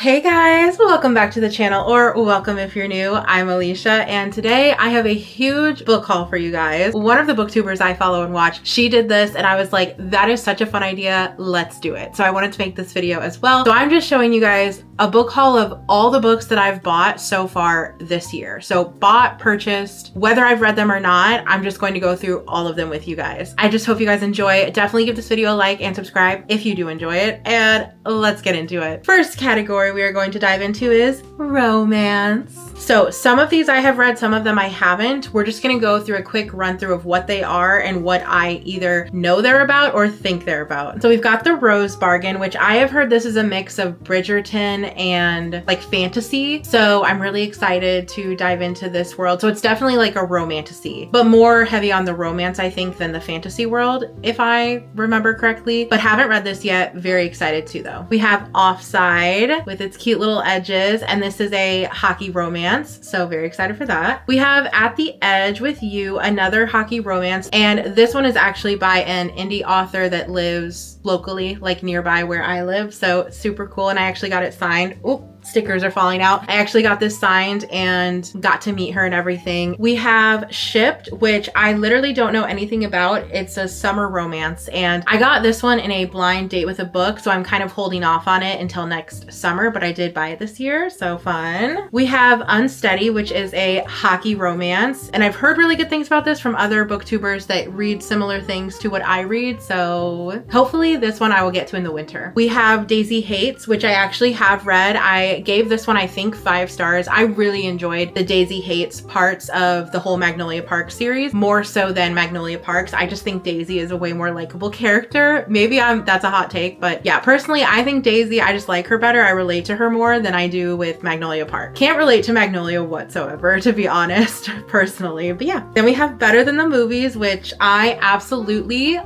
Hey guys, welcome back to the channel, or welcome if you're new. I'm Alecia, and today I have a huge book haul for you guys. One of the booktubers I follow and watch, she did this and I was like, that is such a fun idea, let's do it. So I wanted to make this video as well. So I'm just showing you guys a book haul of all the books that I've bought so far this year. So bought, purchased, whether I've read them or not, I'm just going to go through all of them with you guys. I just hope you guys enjoy. Definitely give this video a like and subscribe if you do enjoy it, and let's get into it. First category we are going to dive into is romance. So some of these I have read, some of them I haven't. We're just gonna go through a quick run through of what they are and what I either know they're about or think they're about. So we've got The Rose Bargain, which I have heard this is a mix of Bridgerton and like fantasy. So I'm really excited to dive into this world. So it's definitely like a romantasy, but more heavy on the romance, I think, than the fantasy world, if I remember correctly. But haven't read this yet. Very excited to though. We have Offside with its cute little edges, and this is a hockey romance. So very excited for that. We have At the Edge with You, another hockey romance. And this one is actually by an indie author that lives locally, like nearby where I live. So super cool. And I actually got it signed. Oh, stickers are falling out. I actually got this signed and got to meet her and everything. We have Shipped, which I literally don't know anything about. It's a summer romance, and I got this one in a blind date with a book, so I'm kind of holding off on it until next summer, but I did buy it this year, so fun. We have Unsteady, which is a hockey romance, and I've heard really good things about this from other booktubers that read similar things to what I read, so hopefully this one I will get to in the winter. We have Daisy Hates, which I actually have read. I gave this one, I think, 5 stars. I really enjoyed the Daisy Hates parts of the whole Magnolia Park series, more so than Magnolia Parks. I just think Daisy is a way more likable character. Maybe that's a hot take, but yeah, personally, I think Daisy, I just like her better. I relate to her more than I do with Magnolia Park. Can't relate to Magnolia whatsoever, to be honest, personally. But yeah, then we have Better Than the Movies, which I absolutely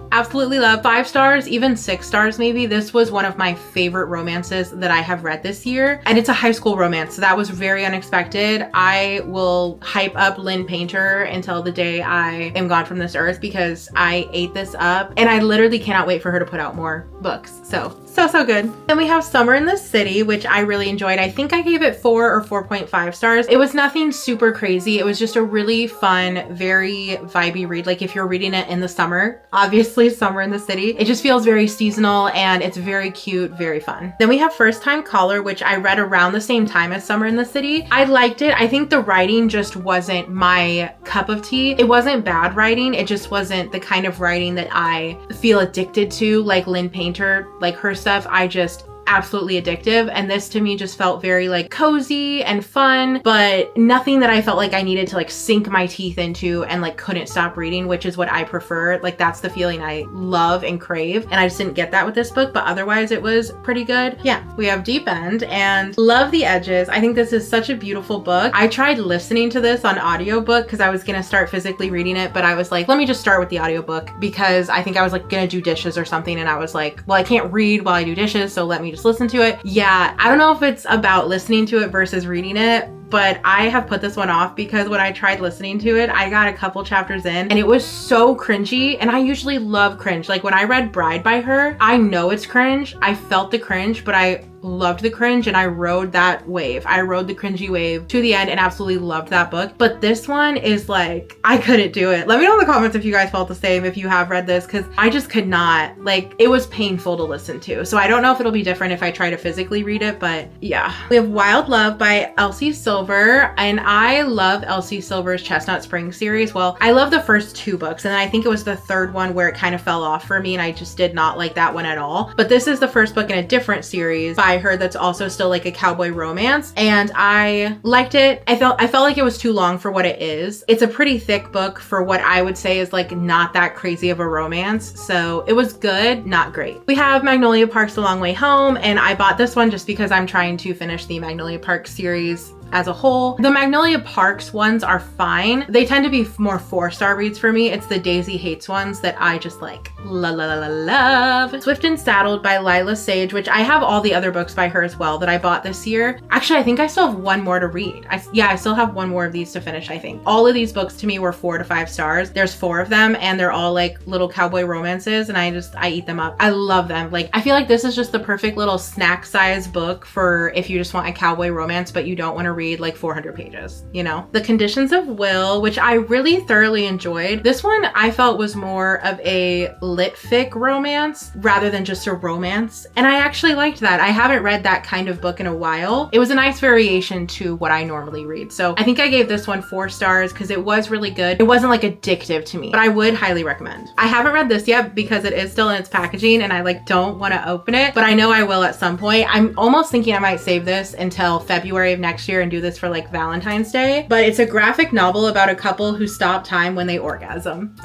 love. 5 stars, even 6 stars maybe. This was one of my favorite romances that I have read this year. And it's a high school romance, so that was very unexpected. I will hype up Lynn Painter until the day I am gone from this earth because I ate this up, and I literally cannot wait for her to put out more books. So good. Then we have Summer in the City, which I really enjoyed. I think I gave it 4 or 4.5 stars. It was nothing super crazy. It was just a really fun, very vibey read. Like if you're reading it in the summer, obviously Summer in the City. It just feels very seasonal and it's very cute, very fun. Then we have First Time Caller, which I read around the same time as Summer in the City. I liked it. I think the writing just wasn't my cup of tea. It wasn't bad writing. It just wasn't the kind of writing that I feel addicted to, like Lynn Painter, like her stuff. I just absolutely addictive, and this to me just felt very like cozy and fun, but nothing that I felt like I needed to like sink my teeth into and like couldn't stop reading, which is what I prefer. Like that's the feeling I love and crave, and I just didn't get that with this book, but otherwise it was pretty good. Yeah, we have Deep End and Love the Edges. I think this is such a beautiful book. I tried listening to this on audiobook because I was gonna start physically reading it, but I was like, let me just start with the audiobook because I think I was like gonna do dishes or something, and I was like, well, I can't read while I do dishes, so let me just listen to it. Yeah, I don't know if it's about listening to it versus reading it, but I have put this one off because when I tried listening to it, I got a couple chapters in and it was so cringy, and I usually love cringe. Like when I read Bride by her, I know it's cringe. I felt the cringe, but I loved the cringe and I rode that wave. I rode the cringy wave to the end and absolutely loved that book. But this one is like, I couldn't do it. Let me know in the comments if you guys felt the same, if you have read this, because I just could not. Like, it was painful to listen to. So I don't know if it'll be different if I try to physically read it, but yeah. We have Wild Love by Elsie Silver, and I love Elsie Silver's Chestnut Spring series. Well, I love the first 2 books, and then I think it was the 3rd one where it kind of fell off for me and I just did not like that one at all. But this is the first book in a different series by her that's also still like a cowboy romance, and I liked it. I felt like it was too long for what it is. It's a pretty thick book for what I would say is like not that crazy of a romance, so it was good, not great. We have Magnolia Park's The Long Way Home, and I bought this one just because I'm trying to finish the Magnolia Park series as a whole. The Magnolia Parks ones are fine. They tend to be more 4-star reads for me. It's the Daisy Hates ones that I just like love. Swift and Saddled by Lila Sage, which I have all the other books by her as well that I bought this year. Actually, I think I still have one more to read. I still have one more of these to finish, I think. All of these books to me were 4 to 5 stars. There's 4 of them and they're all like little cowboy romances and I eat them up. I love them. Like, I feel like this is just the perfect little snack size book for if you just want a cowboy romance, but you don't want to read like 400 pages, you know? The Conditions of Will, which I really thoroughly enjoyed. This one I felt was more of a lit fic romance rather than just a romance. And I actually liked that. I haven't read that kind of book in a while. It was a nice variation to what I normally read. So I think I gave this one 4 stars because it was really good. It wasn't like addictive to me, but I would highly recommend. I haven't read this yet because it is still in its packaging and I like don't want to open it, but I know I will at some point. I'm almost thinking I might save this until February of next year and do this for like Valentine's Day. But it's a graphic novel about a couple who stop time when they orgasm.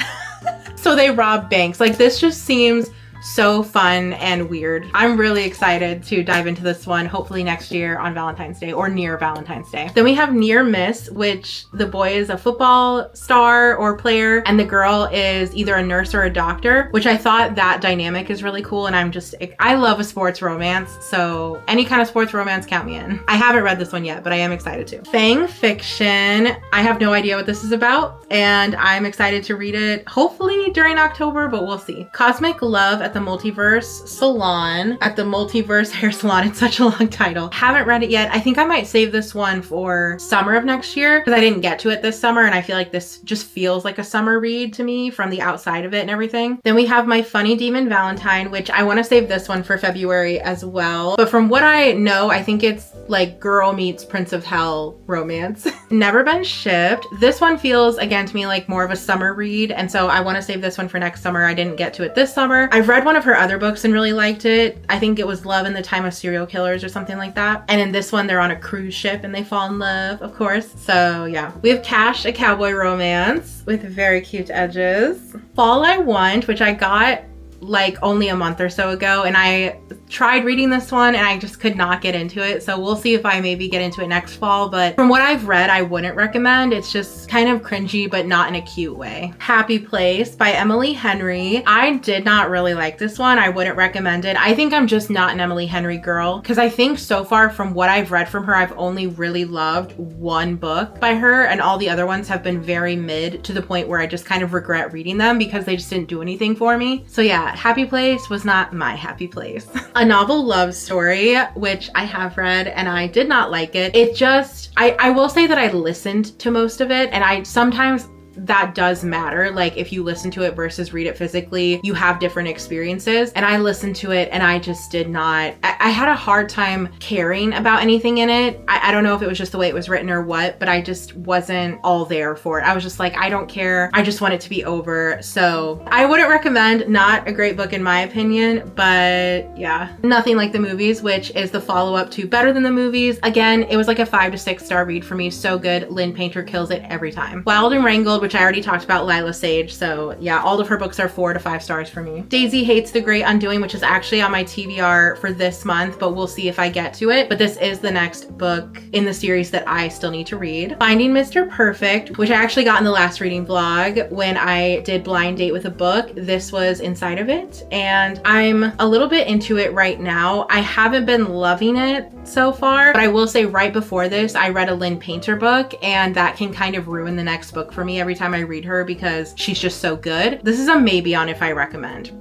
So they rob banks. Like, this just seems so fun and weird. I'm really excited to dive into this one, hopefully next year on Valentine's Day or near Valentine's Day. Then we have Near Miss, which the boy is a football star or player and the girl is either a nurse or a doctor, which I thought that dynamic is really cool. And I love a sports romance. So any kind of sports romance, count me in. I haven't read this one yet, but I am excited to. Fang Fiction. I have no idea what this is about and I'm excited to read it hopefully during October, but we'll see. Cosmic Love at the Multiverse Salon. At the Multiverse Hair Salon. It's such a long title. Haven't read it yet. I think I might save this one for summer of next year because I didn't get to it this summer and I feel like this just feels like a summer read to me from the outside of it and everything. Then we have My Funny Demon Valentine, which I want to save this one for February as well. But from what I know, I think it's like girl meets Prince of Hell romance. Never Been Shipped. This one feels again to me like more of a summer read and so I want to save this one for next summer. I didn't get to it this summer. I've read one of her other books and really liked it. I think it was Love in the Time of Serial Killers or something like that. And in this one, they're on a cruise ship and they fall in love, of course. So yeah. We have Cash, a cowboy romance with very cute edges. Fall I Want, which I got like only a month or so ago and I tried reading this one and I just could not get into it. So we'll see if I maybe get into it next fall. But from what I've read, I wouldn't recommend. It's just kind of cringy, but not in a cute way. Happy Place by Emily Henry. I did not really like this one. I wouldn't recommend it. I think I'm just not an Emily Henry girl because I think so far from what I've read from her, I've only really loved one book by her and all the other ones have been very mid to the point where I just kind of regret reading them because they just didn't do anything for me. So yeah, Happy Place was not my happy place. A Novel Love Story, which I have read and I did not like it. It just, I will say that I listened to most of it and I sometimes that does matter. Like if you listen to it versus read it physically, you have different experiences. And I listened to it and I just did not, I had a hard time caring about anything in it. I don't know if it was just the way it was written or what, but I just wasn't all there for it. I was just like, I don't care. I just want it to be over. So I wouldn't recommend. Not a great book in my opinion, but yeah, nothing like the movies, which is the follow-up to Better Than the Movies. Again, it was like a 5 to 6 star read for me. So good. Lynn Painter kills it every time. Wild and Wrangled, which I already talked about, Lila Sage. So yeah, all of her books are 4 to 5 stars for me. Daisy Hates the Great Undoing, which is actually on my TBR for this month, but we'll see if I get to it. But this is the next book in the series that I still need to read. Finding Mr. Perfect, which I actually got in the last reading vlog when I did blind date with a book. This was inside of it and I'm a little bit into it right now. I haven't been loving it so far, but I will say right before this, I read a Lynn Painter book and that can kind of ruin the next book for me every time I read her because she's just so good. This is a maybe on if I recommend.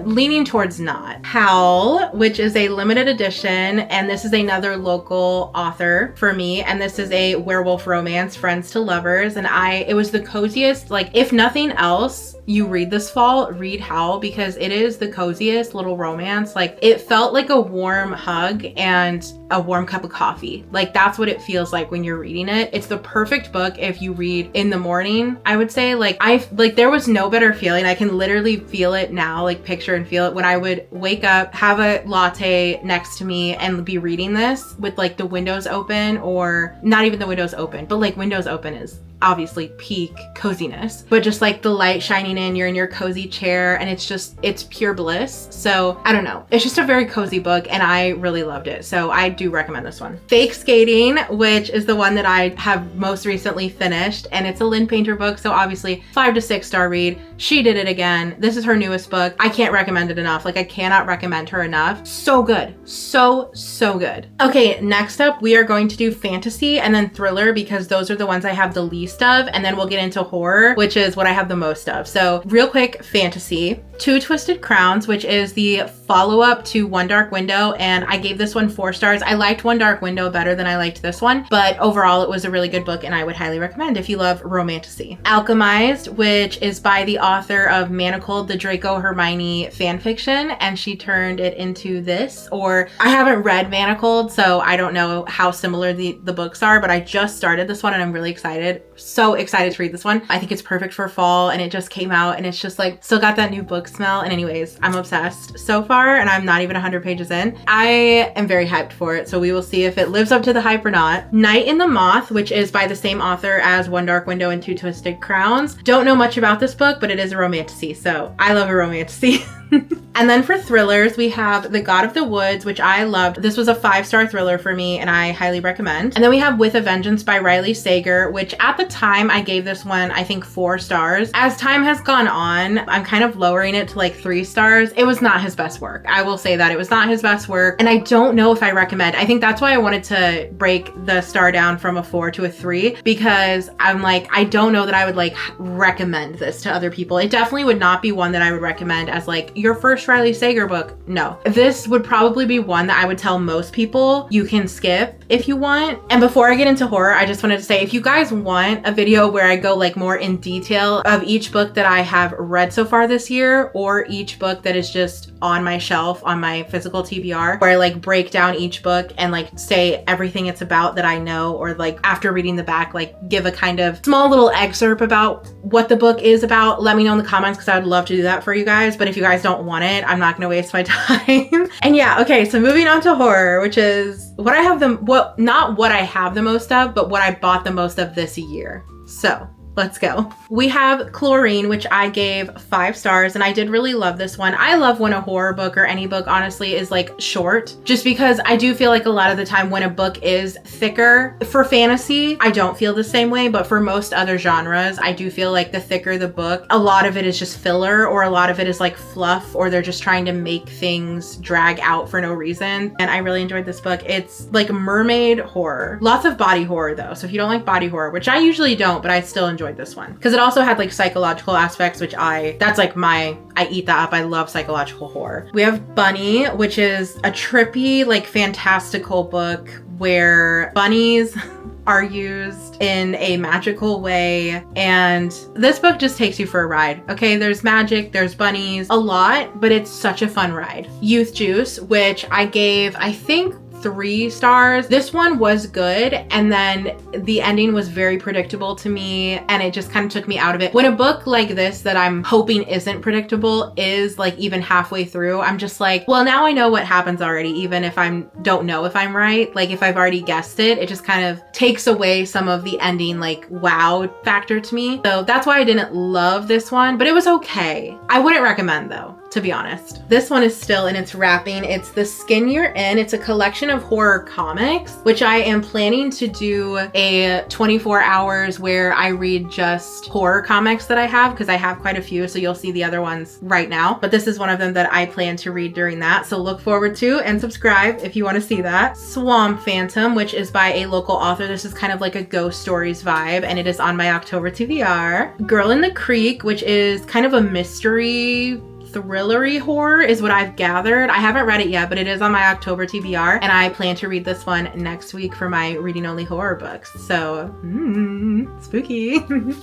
Leaning towards not. Howl, which is a limited edition, and this is another local author for me, and this is a werewolf romance, friends to lovers, and it was the coziest, like if nothing else you read this fall, read Howl because it is the coziest little romance. Like it felt like a warm hug and a warm cup of coffee. Like that's what it feels like when you're reading it. It's the perfect book if you read in the morning, I would say. Like there was no better feeling. I can literally feel it now, like picture and feel it when I would wake up, have a latte next to me and be reading this with like the windows open, or not even the windows open, but like windows open is obviously peak coziness, but just like the light shining in, you're in your cozy chair, and it's pure bliss. So I don't know, it's just a very cozy book, and I really loved it. So I do recommend this one. Fake Skating, which is the one that I have most recently finished, and it's a Lynn Painter book, so obviously 5 to 6 star read. She did it again. This is her newest book. I can't recommend it enough. Like, I cannot recommend her enough. So good. So good. Okay, next up we are going to do fantasy and then thriller, because those are the ones I have the least of, and then we'll get into horror, which is what I have the most of. So real quick, fantasy. Two Twisted Crowns, which is the follow-up to One Dark Window, and I gave this one 4 stars. I liked One Dark Window better than I liked this one, but overall it was a really good book, and I would highly recommend if you love romantasy. Alchemized, which is by the author of Manacled, the Draco Hermione fanfiction, and she turned it into this. Or I haven't read Manacled, so I don't know how similar the books are, but I just started this one and I'm really excited. So excited to read this one. I think it's perfect for fall, and it just came out, and it's just like still got that new book smell. And anyways, I'm obsessed so far, and I'm not even 100 pages in. I am very hyped for it, so we will see if it lives up to the hype or not. Night in the Moth, which is by the same author as One Dark Window and Two Twisted Crowns. Don't know much about this book, but it is a romantasy, so I love a romantasy. And then for thrillers, we have The God of the Woods, which I loved. This was a 5-star thriller for me, and I highly recommend. And then we have With a Vengeance by Riley Sager, which at the time I gave this one, I think 4 stars. As time has gone on, I'm kind of lowering it to like 3 stars. It was not his best work. I will say that it was not his best work, and I don't know if I recommend. I think that's why I wanted to break the star down from a 4 to a 3, because I'm like, I don't know that I would like recommend this to other people. It definitely would not be one that I would recommend as like your first Riley Sager book. No, this would probably be one that I would tell most people you can skip if you want. And before I get into horror, I just wanted to say, if you guys want a video where I go like more in detail of each book that I have read so far this year, or each book that is just on my shelf on my physical TBR, where I like break down each book and like say everything it's about that I know, or like after reading the back, like give a kind of small little excerpt about what the book is about, let me know in the comments, because I would love to do that for you guys. But if you guys don't want it, I'm not gonna waste my time. And yeah, okay, so moving on to horror, which is what I have not what I have the most of, but what I bought the most of this year. So let's go. We have Chlorine, which I gave 5 stars, and I did really love this one. I love when a horror book, or any book honestly, is like short, just because I do feel like a lot of the time when a book is thicker, for fantasy, I don't feel the same way, but for most other genres, I do feel like the thicker the book, a lot of it is just filler, or a lot of it is like fluff, or they're just trying to make things drag out for no reason. And I really enjoyed this book. It's like mermaid horror. Lots of body horror though, so if you don't like body horror, which I usually don't, but I still enjoyed this one, because it also had like psychological aspects, which that's like I eat that up. I love psychological horror. We have Bunny, which is a trippy, like fantastical book where bunnies are used in a magical way, and this book just takes you for a ride. Okay, there's magic, there's bunnies, a lot, but it's such a fun ride. Youth Juice, which I gave, I think, 3 stars. This one was good, and then the ending was very predictable to me, and it just kind of took me out of it. When a book like this that I'm hoping isn't predictable is like even halfway through, I'm just like, well, now I know what happens already, even if I don't know if I'm right. Like if I've already guessed it, it just kind of takes away some of the ending like wow factor to me. So that's why I didn't love this one, but it was okay. I wouldn't recommend though, to be honest. This one is still in its wrapping. It's The Skin You're In. It's a collection of horror comics, which I am planning to do a 24 hours where I read just horror comics that I have, because I have quite a few, so you'll see the other ones right now. But this is one of them that I plan to read during that, so look forward to and subscribe if you want to see that. Swamp Phantom, which is by a local author. This is kind of like a ghost stories vibe, and it is on my October TBR. Girl in the Creek, which is kind of a mystery thrillery horror is what I've gathered. I haven't read it yet, but it is on my October TBR, and I plan to read this one next week for my reading only horror books. So, spooky.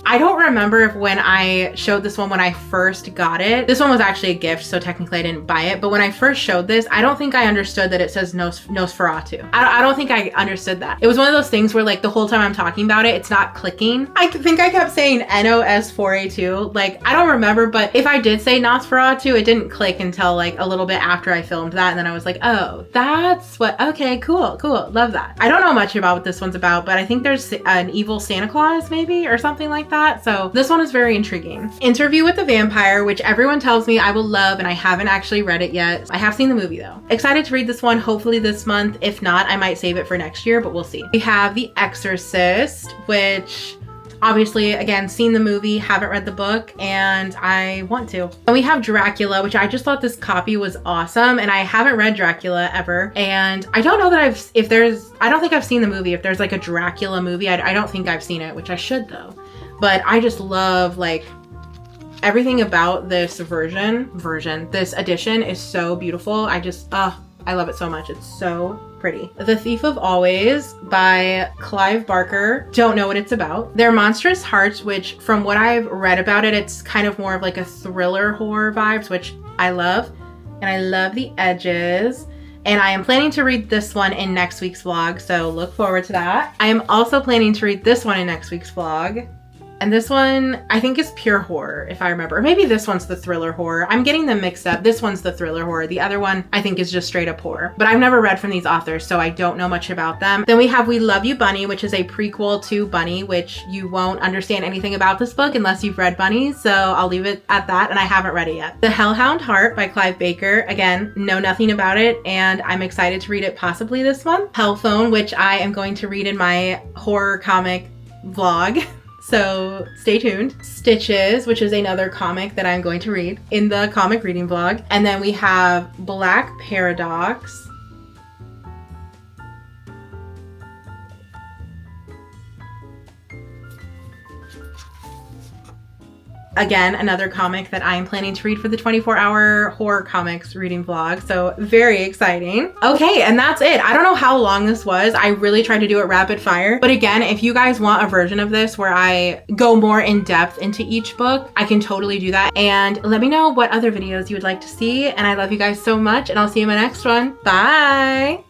I don't remember if when I showed this one when I first got it, this one was actually a gift, so technically I didn't buy it, but when I first showed this, I don't think I understood that it says Nosferatu. I don't think I understood that. It was one of those things where like the whole time I'm talking about it, it's not clicking. I think I kept saying NOS4A2. Like, I don't remember, but if I did say Nosferatu, about to. It didn't click until like a little bit after I filmed that, and then I was like, oh, that's what, okay, cool, love that. I don't know much about what this one's about, but I think there's an evil Santa Claus maybe, or something like that. So this one is very intriguing. Interview with the Vampire, which everyone tells me I will love, and I haven't actually read it yet. I have seen the movie though. Excited to read this one, hopefully this month. If not, I might save it for next year, but we'll see. We have The Exorcist, which obviously, again, seen the movie, haven't read the book, and I want to. And we have Dracula, which I just thought this copy was awesome, and I haven't read Dracula ever. And I don't know that I don't think I've seen the movie. If there's like a Dracula movie, I don't think I've seen it, which I should though. But I just love like everything about this this edition is so beautiful. I love it so much. It's so pretty. The Thief of Always by Clive Barker. Don't know what it's about. They're Monstrous Hearts, which from what I've read about it, it's kind of more of like a thriller horror vibes, which I love. And I love the edges. And I am planning to read this one in next week's vlog, so look forward to that. I am also planning to read this one in next week's vlog. And this one, I think, is pure horror, if I remember. Or maybe this one's the thriller horror. I'm getting them mixed up. This one's the thriller horror. The other one, I think, is just straight up horror. But I've never read from these authors, so I don't know much about them. Then we have We Love You, Bunny, which is a prequel to Bunny, which you won't understand anything about this book unless you've read Bunny, so I'll leave it at that, and I haven't read it yet. The Hellhound Heart by Clive Barker. Again, know nothing about it, and I'm excited to read it possibly this month. Hellphone, which I am going to read in my horror comic vlog. So stay tuned. Stitches, which is another comic that I'm going to read in the comic reading vlog. And then we have Black Paradox. Again, another comic that I am planning to read for the 24-hour horror comics reading vlog. So very exciting. Okay, and that's it. I don't know how long this was. I really tried to do it rapid fire. But again, if you guys want a version of this where I go more in depth into each book, I can totally do that. And let me know what other videos you would like to see. And I love you guys so much, and I'll see you in my next one. Bye.